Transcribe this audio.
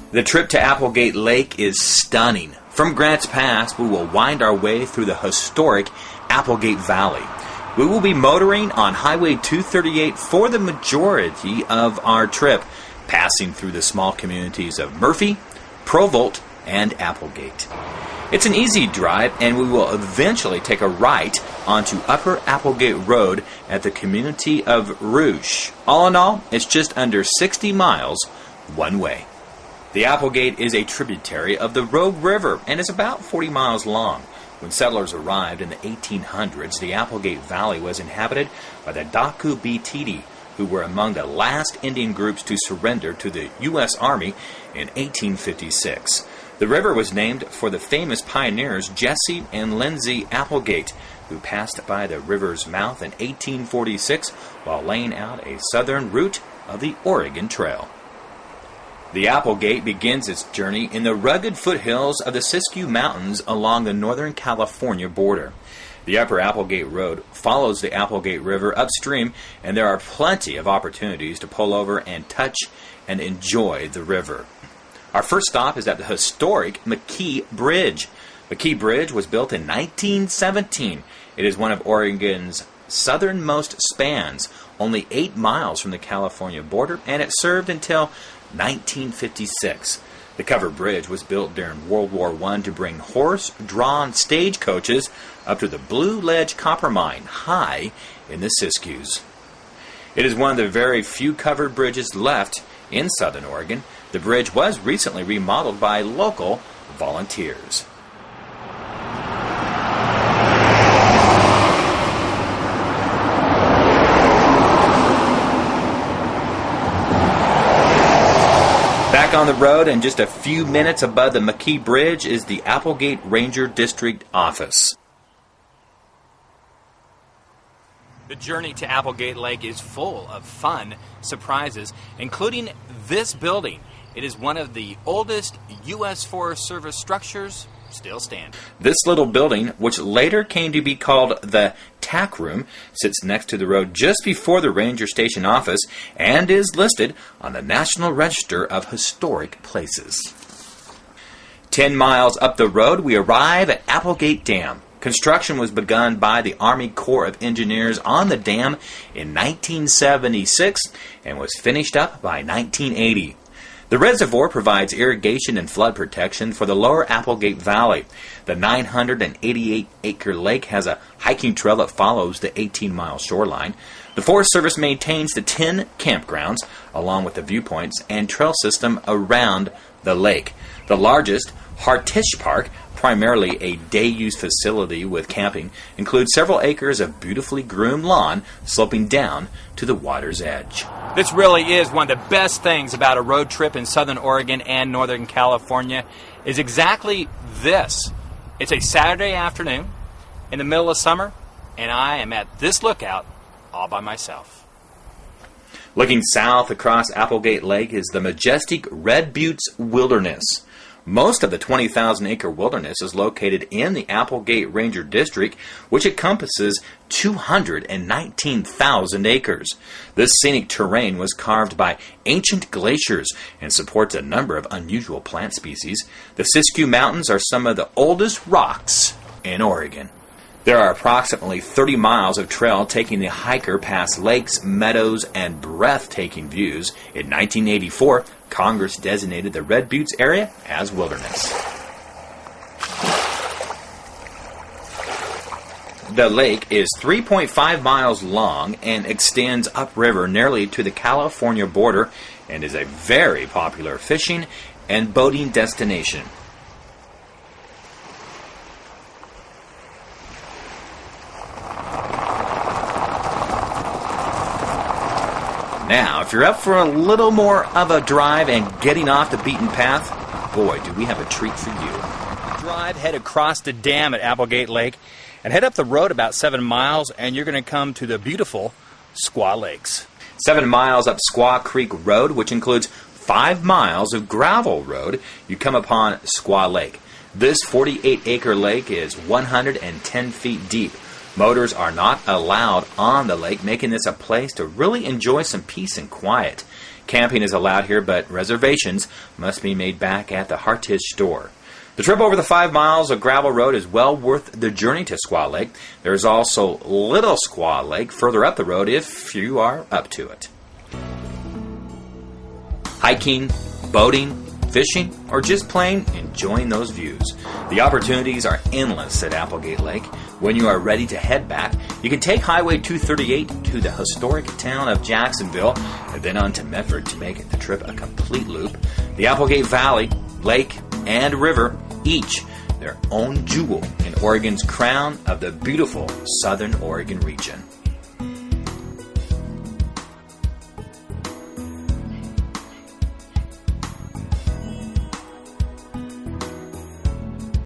The trip to Applegate Lake is stunning. From Grants Pass, we will wind our way through the historic Applegate Valley. We will be motoring on Highway 238 for the majority of our trip, passing through the small communities of Murphy, Provolt, and Applegate. It's an easy drive, and we will eventually take a right onto Upper Applegate Road at the community of Ruch. All in all, it's just under 60 miles one way. The Applegate is a tributary of the Rogue River and is about 40 miles long. When settlers arrived in the 1800s, the Applegate Valley was inhabited by the Daku Bititi, who were among the last Indian groups to surrender to the U.S. Army in 1856. The river was named for the famous pioneers Jesse and Lindsay Applegate, who passed by the river's mouth in 1846 while laying out a southern route of the Oregon Trail. The Applegate begins its journey in the rugged foothills of the Siskiyou Mountains along the northern California border. The Upper Applegate Road follows the Applegate River upstream, and there are plenty of opportunities to pull over and touch and enjoy the river. Our first stop is at the historic McKee Bridge. McKee Bridge was built in 1917. It is one of Oregon's southernmost spans, only 8 miles from the California border, and it served until 1956. The covered bridge was built during World War I to bring horse-drawn stagecoaches up to the Blue Ledge copper mine high in the Siskiyous. It is one of the very few covered bridges left in southern Oregon. The bridge was recently remodeled by local volunteers. Back on the road and just a few minutes above the McKee Bridge is the Applegate Ranger District Office. The journey to Applegate Lake is full of fun surprises, including this building. It is one of the oldest U.S. Forest Service structures still standing. This little building, which later came to be called the Tack Room, sits next to the road just before the Ranger Station office and is listed on the National Register of Historic Places. 10 miles up the road, we arrive at Applegate Dam. Construction was begun by the Army Corps of Engineers on the dam in 1976 and was finished up by 1980. The reservoir provides irrigation and flood protection for the lower Applegate Valley. The 988-acre lake has a hiking trail that follows the 18-mile shoreline. The Forest Service maintains the 10 campgrounds, along with the viewpoints and trail system around the lake. The largest, Hartish Park, primarily a day-use facility with camping, includes several acres of beautifully groomed lawn sloping down to the water's edge. This really is one of the best things about a road trip in southern Oregon and northern California is exactly this. It's a Saturday afternoon in the middle of summer, and I am at this lookout all by myself. Looking south across Applegate Lake is the majestic Red Buttes Wilderness. Most of the 20,000-acre wilderness is located in the Applegate Ranger District, which encompasses 219,000 acres. This scenic terrain was carved by ancient glaciers and supports a number of unusual plant species. The Siskiyou Mountains are some of the oldest rocks in Oregon. There are approximately 30 miles of trail taking the hiker past lakes, meadows, and breathtaking views. In 1984, Congress designated the Red Buttes area as wilderness. The lake is 3.5 miles long and extends upriver nearly to the California border and is a very popular fishing and boating destination. Now, if you're up for a little more of a drive and getting off the beaten path, boy, do we have a treat for you. Drive, head across the dam at Applegate Lake, and head up the road about 7 miles, and you're going to come to the beautiful Squaw Lakes. 7 miles up Squaw Creek Road, which includes 5 miles of gravel road, you come upon Squaw Lake. This 48-acre lake is 110 feet deep. Motors are not allowed on the lake, making this a place to really enjoy some peace and quiet. Camping is allowed here, but reservations must be made back at the Hartish store. The trip over the 5 miles of gravel road is well worth the journey to Squaw Lake. There is also Little Squaw Lake further up the road if you are up to it. Hiking, boating, fishing, or just plain enjoying those views. The opportunities are endless at Applegate Lake. When you are ready to head back, you can take Highway 238 to the historic town of Jacksonville and then on to Medford to make the trip a complete loop. The Applegate Valley, Lake, and River, each their own jewel in Oregon's crown of the beautiful Southern Oregon region.